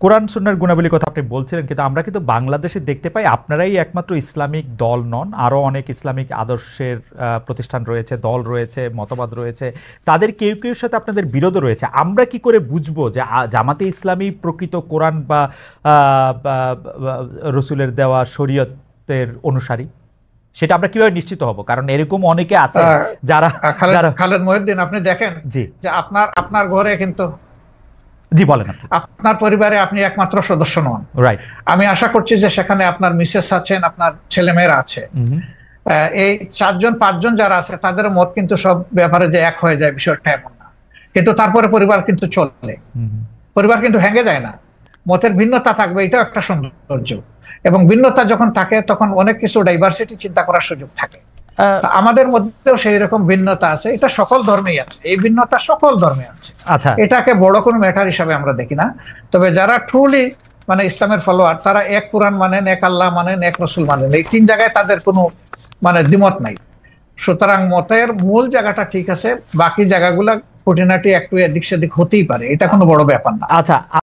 কোরআন সুন্নাহর গুণাবলীর কথা আপনি বলছিলেন, কিন্তু আমরা কিন্তু বাংলাদেশে দেখতে পাই আপনারাই একমাত্র ইসলামিক দল নন, আরও অনেক ইসলামিক আদর্শের প্রতিষ্ঠান রয়েছে, দল রয়েছে, মতবাদ রয়েছে, তাদের কেউ কেউ সাথে আপনাদের বিরোধ রয়েছে। আমরা কি করে বুঝবো যে জামাতে ইসলামী প্রকৃত কোরআন বা রসুলের দেওয়া শরীয়তের অনুসারী? সেটা আমরা কিভাবে নিশ্চিত হব? কারণ এরকম অনেকে আছে যারা খালেদ মহিউদ্দিন, আপনি দেখেন যে আপনার ঘরে কিন্তু, জি বলেন, আপনার পরিবারে আপনি একমাত্র সদস্য নন, রাইট? আমি আশা করছি যে সেখানে আপনার মিসেস আছেন, আপনার ছেলেমেয়েরা আছে। এই 4-5 যারা আছে তাদের মত কিন্তু সব ব্যাপারে যে এক হয়ে যায় বিষয়টা এমন না, কিন্তু তারপরে পরিবার কিন্তু চলে, পরিবার কিন্তু ভেঙে যায় না। মতের ভিন্নতা থাকবে, এটাও একটা সৌন্দর্য। এবং ভিন্নতা যখন থাকে তখন অনেক কিছু ডাইভার্সিটি চিন্তা করার সুযোগ থাকে। আমাদের মধ্যেও সেই রকম ভিন্নতা আছে, এটা সকল ধর্মেই আছে, এই ভিন্নতা সকল ধর্মে আছে। আচ্ছা, এটাকে বড় কোনো ম্যাটার হিসাবে আমরা দেখি না। তবে যারা ট্রুলি মানে ইসলামের ফলোয়ার, তারা এক কোরআন মানেন, এক আল্লাহ মানেন, এক রসুল মানেন, এই 3 জায়গায় তাদের কোনো মানে দ্বিমত নাই। সুতরাং মতের মূল জায়গাটা ঠিক আছে, বাকি জায়গাগুলা খুঁটিনাটি একটু এদিক সেদিক হতেই পারে, এটা কোনো বড় ব্যাপার না। আচ্ছা।